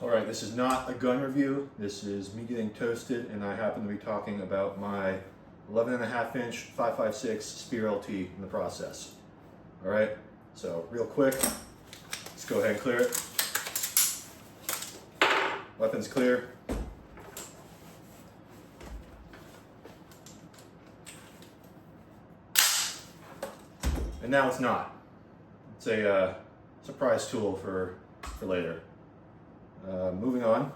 Alright, this is not a gun review. This is me getting toasted, and I happen to be talking about my 11.5 inch 5.56 Spear LT in the process. Alright, so real quick, let's go ahead and clear it. Weapon's clear. And now it's not. It's a surprise tool for later. Moving on.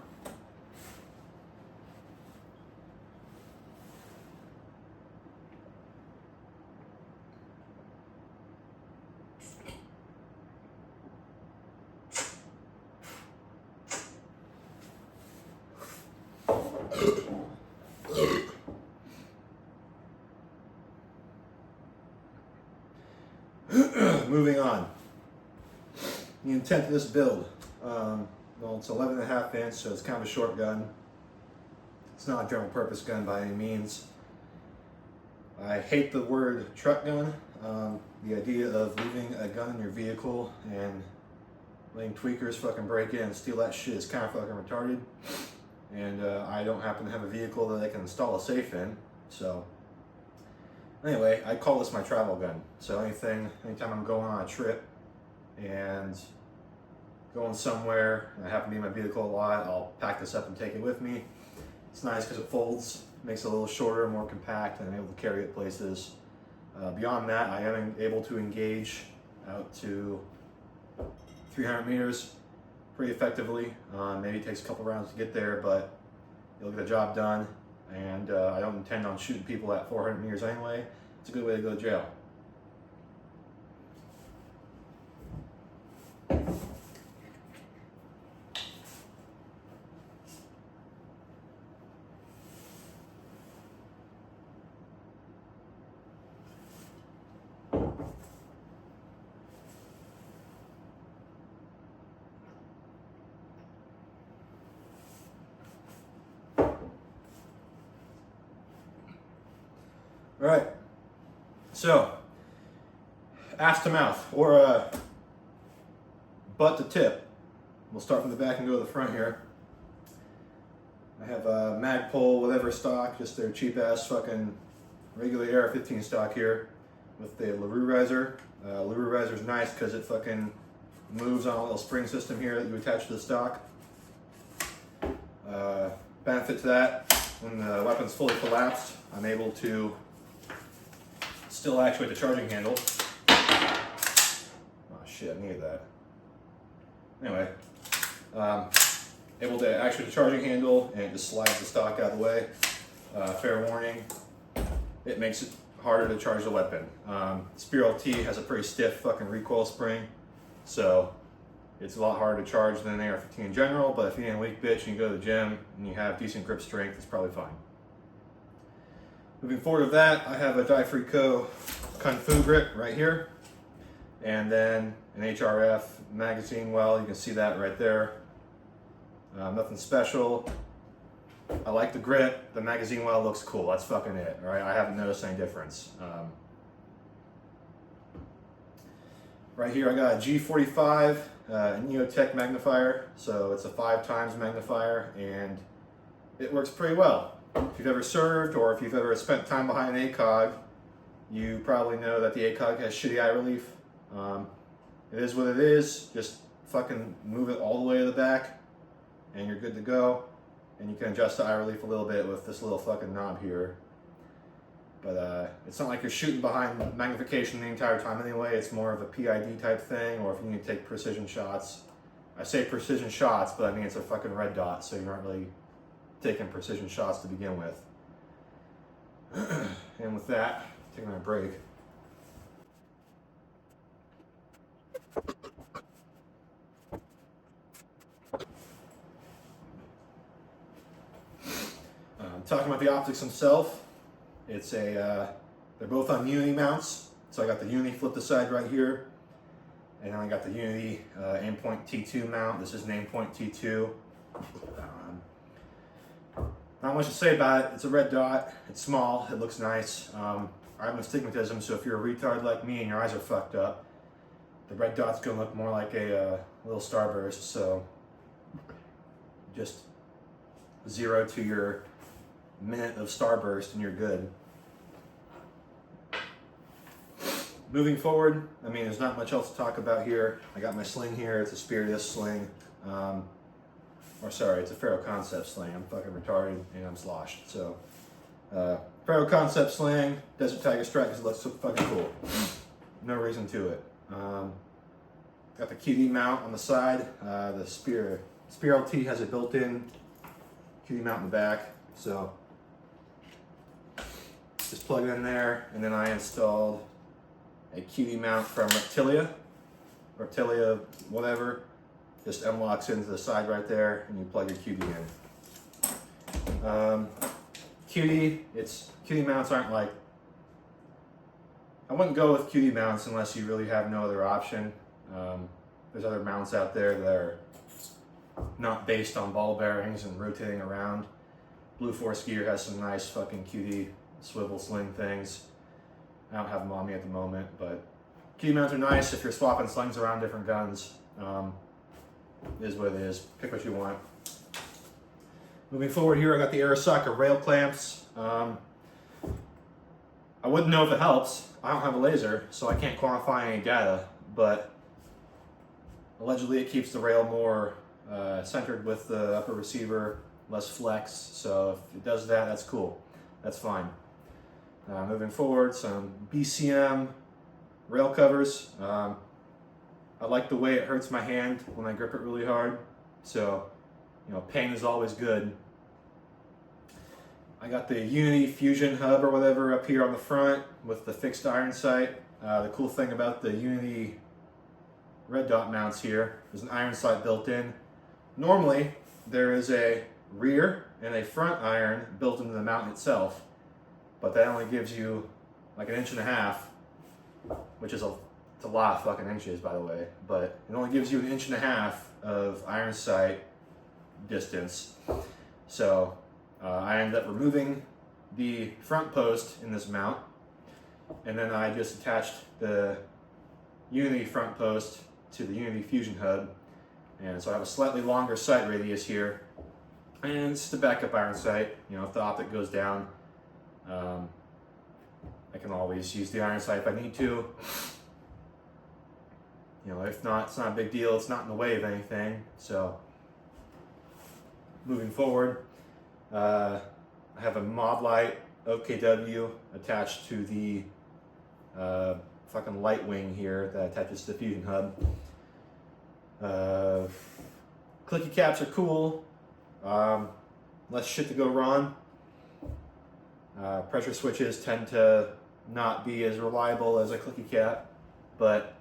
Moving on. The intent of this build. Well, it's 11.5 inch, so it's kind of a short gun. It's not a general purpose gun by any means. I hate the word truck gun. The idea of leaving a gun in your vehicle and letting tweakers fucking break in and steal that shit is kind of fucking retarded. And I don't happen to have a vehicle that I can install a safe in, so anyway, I call this my travel gun. So anytime I'm going on a trip and going somewhere, and I happen to be in my vehicle a lot, I'll pack this up and take it with me. It's nice because it folds, makes it a little shorter, more compact, and I'm able to carry it places. Beyond that, I am able to engage out to 300 meters pretty effectively. Maybe it takes a couple rounds to get there, but it'll get the job done. And I don't intend on shooting people at 400 meters anyway. It's a good way to go to jail. All right, so ass to mouth, or butt to tip. We'll start from the back and go to the front here. I have a Magpul, whatever stock, just their cheap ass fucking regular AR-15 stock here with the LaRue riser. LaRue riser is nice because it fucking moves on a little spring system here that you attach to the stock. Benefit to that, when the weapon's fully collapsed, I'm able to still actuate the charging handle. Oh shit, I needed that. Anyway, able to actuate the charging handle and it just slides the stock out of the way. Fair warning, it makes it harder to charge the weapon. Spear LT has a pretty stiff fucking recoil spring, so it's a lot harder to charge than an AR-15 in general, but if you ain't a weak bitch and you go to the gym and you have decent grip strength, it's probably fine. Moving forward with that, I have a Die-Free Co. Kung Fu grip right here, and then an HRF magazine well, you can see that right there. Nothing special. I like the grip, the magazine well looks cool, that's fucking it, all right? I haven't noticed any difference. Right here I got a G45 Neotech magnifier, so it's a 5x magnifier, and it works pretty well. If you've ever served or if you've ever spent time behind an ACOG, you probably know that the ACOG has shitty eye relief. It is what it is. Just fucking move it all the way to the back and you're good to go. And you can adjust the eye relief a little bit with this little fucking knob here. But it's not like you're shooting behind magnification the entire time anyway. It's more of a PID type thing, or if you need to take precision shots. I say precision shots, but I mean it's a fucking red dot, so you aren't really taking precision shots to begin with. And with that, taking my break. Talking about the optics themselves, it's a, they're both on Unity mounts. So I got the Unity flip aside right here, and then I got the Unity Aimpoint T2 mount. This is an Aimpoint T2. Not much to say about it. It's a red dot. It's small. It looks nice. I have astigmatism, so if you're a retard like me and your eyes are fucked up, the red dot's gonna look more like a little starburst. So just 0 to your minute of starburst and you're good. Moving forward, I mean, there's not much else to talk about here. I got my sling here. It's a Spiritus sling. Or sorry, it's a Faro Concept sling. I'm fucking retarded and I'm sloshed. So, Faro Concept sling, Desert Tiger Strike, because it looks so fucking cool. No reason to it. Got the QD mount on the side. The Spear LT has a built-in QD mount in the back. So, just plug it in there, and then I installed a QD mount from Reptilia, whatever. Just M-locks into the side right there, and you plug your QD in. QD mounts aren't like, I wouldn't go with QD mounts unless you really have no other option. There's other mounts out there that are not based on ball bearings and rotating around. Blue Force Gear has some nice fucking QD swivel sling things. I don't have them on me at the moment, but QD mounts are nice if you're swapping slings around different guns. It is what it is. Pick what you want. Moving forward here, I got the Arasaka rail clamps. I wouldn't know if it helps. I don't have a laser, so I can't quantify any data, but allegedly it keeps the rail more centered with the upper receiver, less flex. So if it does that, that's cool. That's fine. Moving forward, some BCM rail covers. I like the way it hurts my hand when I grip it really hard. So, you know, pain is always good. I got the Unity Fusion hub or whatever up here on the front with the fixed iron sight. The cool thing about the Unity red dot mounts here is an iron sight built in. Normally, there is a rear and a front iron built into the mount itself, but that only gives you like 1.5 inches, which is it's a lot of fucking inches, by the way, but it only gives you 1.5 inches of iron sight distance. So I ended up removing the front post in this mount, and then I just attached the Unity front post to the Unity Fusion hub, and so I have a slightly longer sight radius here, and it's the backup iron sight. You know, if the optic goes down, I can always use the iron sight if I need to. You know, if not, it's not a big deal. It's not in the way of anything. So, moving forward, I have a Mod Light OKW attached to the fucking light wing here that attaches to the Fusion hub. Clicky caps are cool. Less shit to go wrong. Pressure switches tend to not be as reliable as a clicky cap, but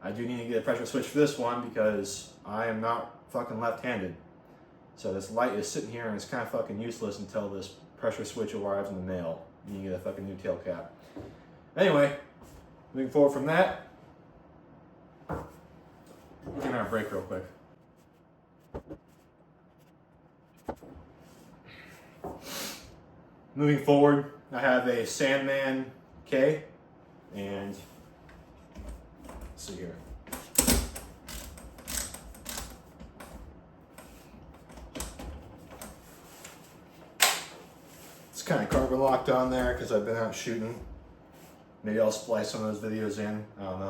I do need to get a pressure switch for this one because I am not fucking left-handed. So this light is sitting here and it's kind of fucking useless until this pressure switch arrives in the mail. You need to get a fucking new tail cap. Anyway, moving forward from that, taking our break real quick. Moving forward, I have a Sandman K, and let's see here. It's kind of carbon locked on there because I've been out shooting. Maybe I'll splice some of those videos in. I don't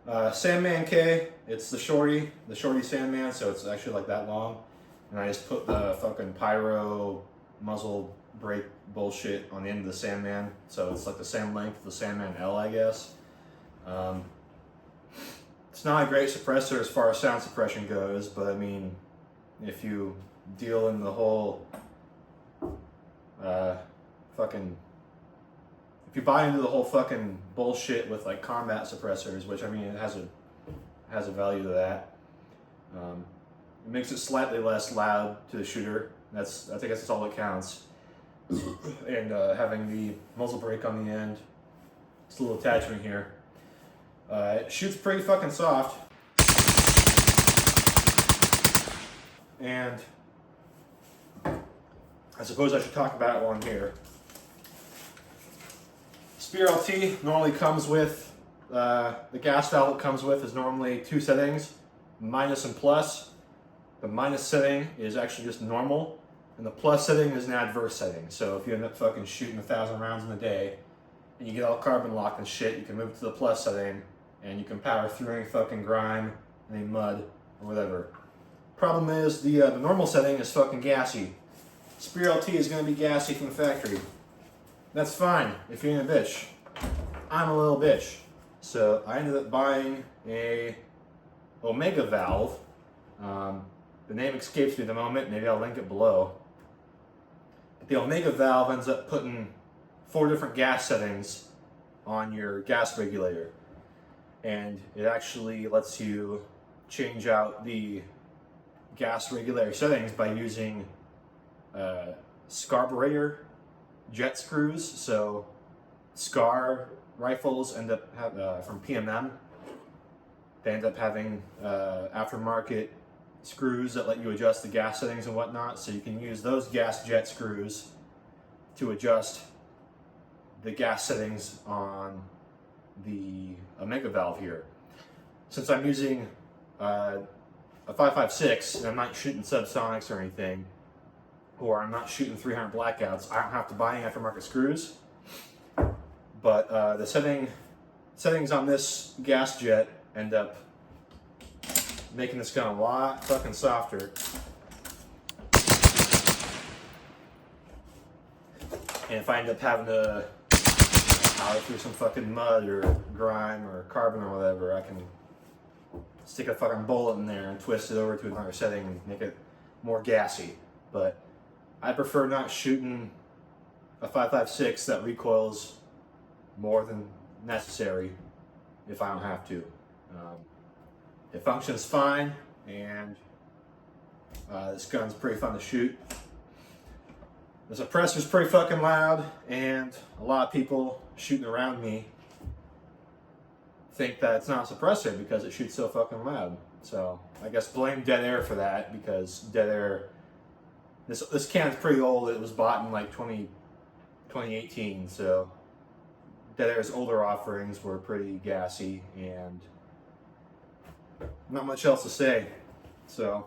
know. Sandman K, it's the shorty Sandman, so it's actually like that long. And I just put the fucking pyro muzzle brake bullshit on the end of the Sandman, so it's like the same length of the Sandman L, I guess. It's not a great suppressor as far as sound suppression goes, but I mean, if you deal in the whole if you buy into the whole fucking bullshit with like combat suppressors, which I mean it has a value to that. It makes it slightly less loud to the shooter. I guess that's all that counts. And having the muzzle brake on the end, this little attachment here, it shoots pretty fucking soft. And I suppose I should talk about it while I'm here. Spear LT normally comes with, the gas valve it comes with is normally 2 settings, minus and plus. The minus setting is actually just normal, and the plus setting is an adverse setting. So if you end up fucking shooting 1,000 rounds in a day, and you get all carbon locked and shit, you can move it to the plus setting, and you can power through any fucking grime, any mud, or whatever. Problem is, the normal setting is fucking gassy. Spear LT is going to be gassy from the factory. That's fine if you're in a bitch. I'm a little bitch. So I ended up buying a Omega valve. The name escapes me at the moment, maybe I'll link it below. But the Omega valve ends up putting 4 different gas settings on your gas regulator. And it actually lets you change out the gas regulator settings by using Scarburator jet screws. So Scar rifles end up from PMM. They end up having aftermarket screws that let you adjust the gas settings and whatnot. So you can use those gas jet screws to adjust the gas settings on the Omega valve here. Since I'm using a 5.56 and I'm not shooting subsonics or anything, or I'm not shooting 300 blackouts, I don't have to buy any aftermarket screws. But the settings on this gas jet end up making this gun a lot fucking softer. And if I end up having to power through some fucking mud or grime or carbon or whatever, I can stick a fucking bullet in there and twist it over to another setting and make it more gassy. But I prefer not shooting a 5.56 that recoils more than necessary if I don't have to. It functions fine, and this gun's pretty fun to shoot. The suppressor's pretty fucking loud, and a lot of people shooting around me think that it's not a suppressor because it shoots so fucking loud. So I guess blame Dead Air for that, because Dead Air, this can's pretty old. It was bought in like 2018, so Dead Air's older offerings were pretty gassy, and not much else to say. So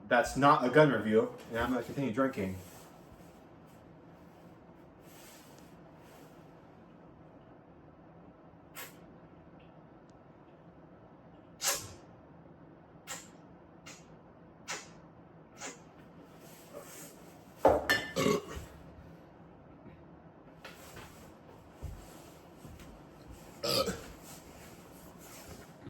that's not a gun review, and I'm going to continue drinking.